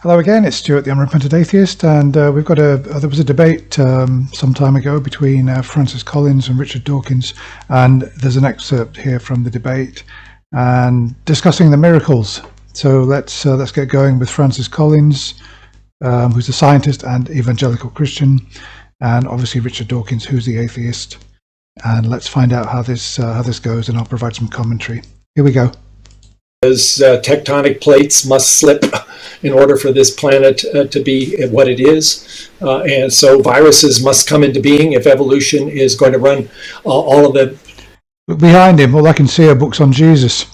Hello again, it's Stuart, the Unrepentant Atheist, and there was a debate some time ago between Francis Collins and Richard Dawkins, and there's an excerpt here from the debate and discussing the miracles. So let's get going with Francis Collins, who's a scientist and evangelical Christian, and obviously Richard Dawkins, who's the atheist. And let's find out how this goes, and I'll provide some commentary. Here we go. As tectonic plates must slip in order for this planet to be what it is. And so viruses must come into being if evolution is going to run all of the... Behind him, all I can see are books on Jesus.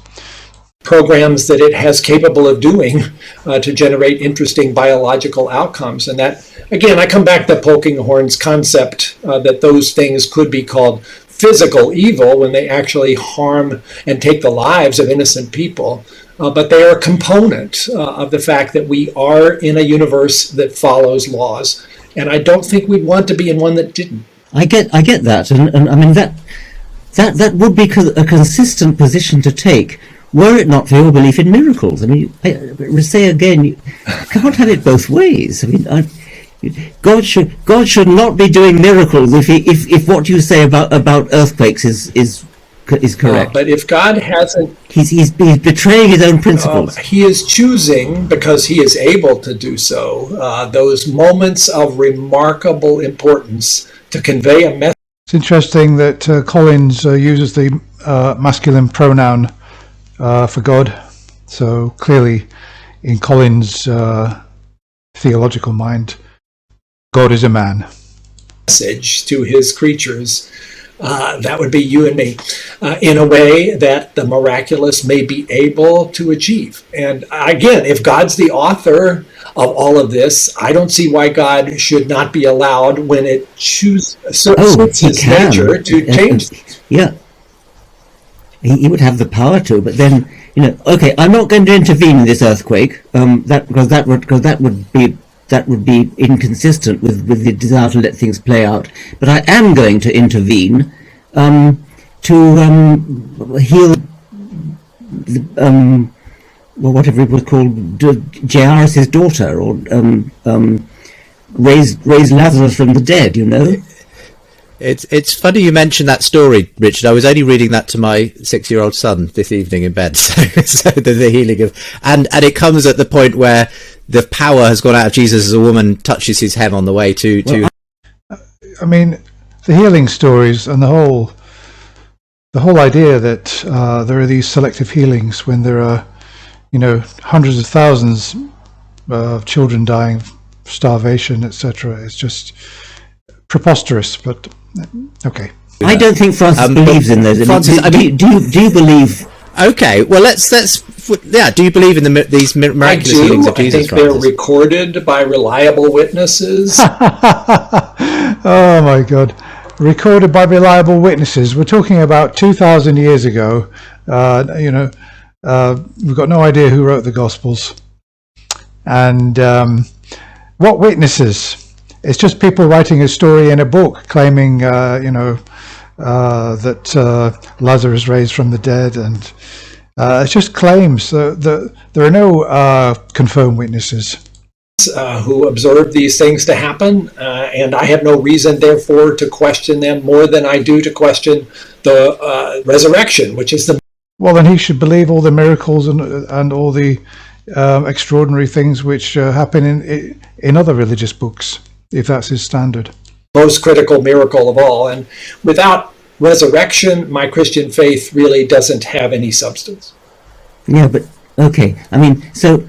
Programs that it has capable of doing to generate interesting biological outcomes. And that, again, I come back to Polkinghorne's concept that those things could be called physical evil when they actually harm and take the lives of innocent people, but they are a component of the fact that we are in a universe that follows laws, and I don't think we'd want to be in one that didn't. I get that, and I mean that would be a consistent position to take were it not for your belief in miracles. I mean, I say again, you can't have it both ways. I mean, God should not be doing miracles if what you say about earthquakes is correct. But if God hasn't, he's betraying his own principles. He is choosing, because he is able to do so, those moments of remarkable importance to convey a message. It's interesting that Collins uses the masculine pronoun for God. So clearly, in Collins' theological mind, God is a man. Message to his creatures, that would be you and me, in a way that the miraculous may be able to achieve. And again, if God's the author of all of this, I don't see why God should not be allowed, when it suits his nature, to change these. Yeah, he would have the power to, but then, okay, I'm not going to intervene in this earthquake, because that would be inconsistent with the desire to let things play out. But I am going to intervene to heal whatever it was called, Jairus' daughter, or raise Lazarus from the dead. It's funny you mentioned that story, Richard. I was only reading that to my 6-year-old son this evening in bed. So the healing of, and it comes at the point where the power has gone out of Jesus as a woman touches his hem on the way to. I mean, the healing stories and the whole idea that there are these selective healings when there are, hundreds of thousands of children dying of starvation, etc. It's just preposterous. But okay. I don't think Francis believes in those. Francis, do you believe? Okay, well let's do you believe in these miraculous healings of Jesus? I think they're recorded by reliable witnesses. Oh my God, recorded by reliable witnesses. We're talking about 2,000 years ago. We've got no idea who wrote the Gospels, and what witnesses? It's just people writing a story in a book claiming, that Lazarus raised from the dead, and it's just claims. There are no confirmed witnesses who observed these things to happen, and I have no reason, therefore, to question them more than I do to question the resurrection, which is the... Well, then he should believe all the miracles and all the extraordinary things which happen in other religious books, if that's his standard. Most critical miracle of all, and without resurrection, my Christian faith really doesn't have any substance. Yeah, but okay. I mean, so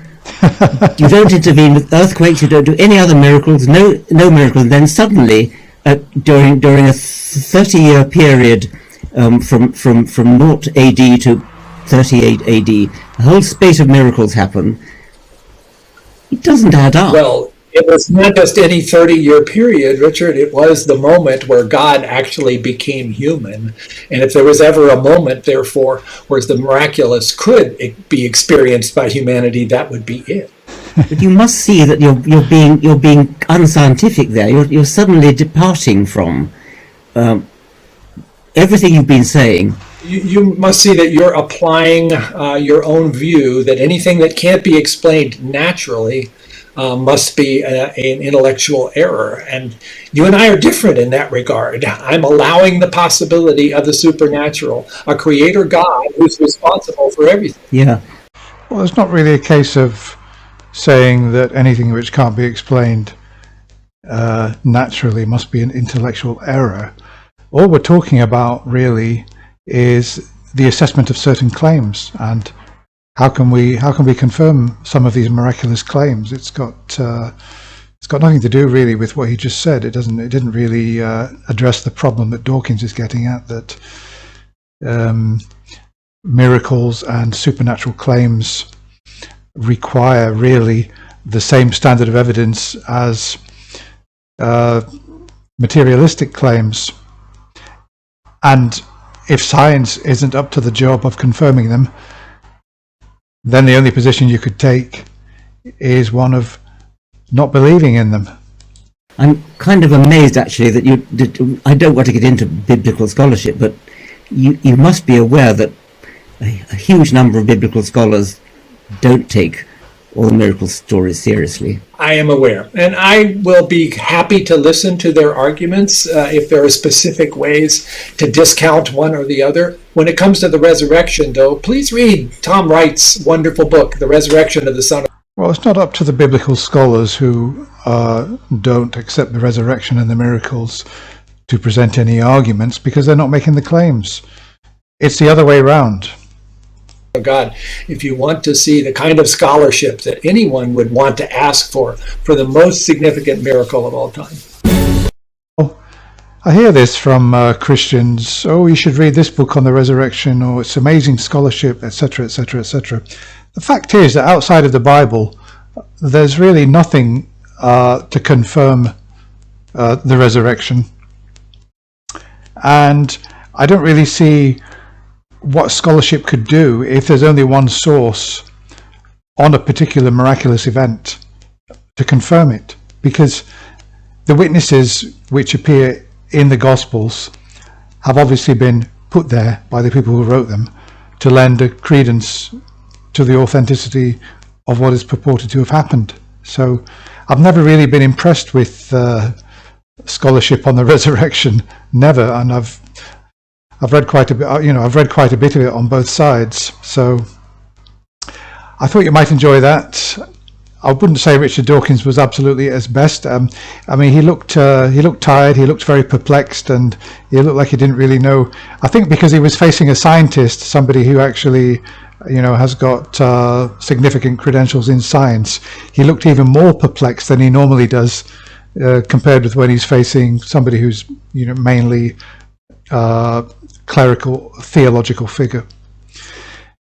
you don't intervene with earthquakes. You don't do any other miracles. No miracles. And then suddenly, during a 30-year period, from 0 AD to 38 AD, a whole spate of miracles happen. It doesn't add up. Well, it was not just any 30-year period, Richard. It was the moment where God actually became human. And if there was ever a moment, therefore, where the miraculous could be experienced by humanity, that would be it. But you must see that you're being unscientific there. You're suddenly departing from everything you've been saying. You must see that you're applying your own view that anything that can't be explained naturally must be an intellectual error. And you and I are different in that regard. I'm allowing the possibility of the supernatural, a creator God who's responsible for everything. Yeah. Well, it's not really a case of saying that anything which can't be explained naturally must be an intellectual error. All we're talking about really is the assessment of certain claims, and how can we confirm some of these miraculous claims. It's got nothing to do really with what he just said. It didn't really address the problem that Dawkins is getting at, that miracles and supernatural claims require really the same standard of evidence as materialistic claims. And if science isn't up to the job of confirming them, then the only position you could take is one of not believing in them. I'm kind of amazed, actually, that I don't want to get into biblical scholarship, but you must be aware that a huge number of biblical scholars don't take all the miracle stories seriously. I am aware, and I will be happy to listen to their arguments if there are specific ways to discount one or the other. When it comes to the resurrection, though, please read Tom Wright's wonderful book, The Resurrection of the Son of... Well, it's not up to the biblical scholars who don't accept the resurrection and the miracles to present any arguments, because they're not making the claims. It's the other way around. God, if you want to see the kind of scholarship that anyone would want to ask for the most significant miracle of all time. Well, I hear this from Christians. Oh, you should read this book on the resurrection, or it's amazing scholarship, etc., etc., etc. The fact is that outside of the Bible, there's really nothing to confirm the resurrection. And I don't really see what scholarship could do if there's only one source on a particular miraculous event to confirm it, because the witnesses which appear in the Gospels have obviously been put there by the people who wrote them to lend a credence to the authenticity of what is purported to have happened. So I've never really been impressed with scholarship on the resurrection, never, and I've read quite a bit. I've read quite a bit of it on both sides. So I thought you might enjoy that. I wouldn't say Richard Dawkins was absolutely at his best. I mean, he looked tired. He looked very perplexed, and he looked like he didn't really know. I think because he was facing a scientist, somebody who actually, has got significant credentials in science. He looked even more perplexed than he normally does, compared with when he's facing somebody who's, mainly clerical, theological figure.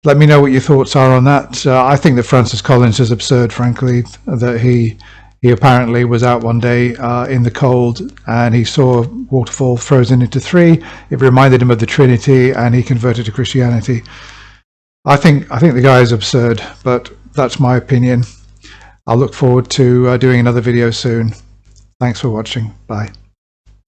Let me know what your thoughts are on that. I think that Francis Collins is absurd, frankly, that he apparently was out one day in the cold and he saw a waterfall frozen into three. It reminded him of the Trinity and he converted to Christianity. I think the guy is absurd, but that's my opinion. I'll look forward to doing another video soon. Thanks for watching. Bye.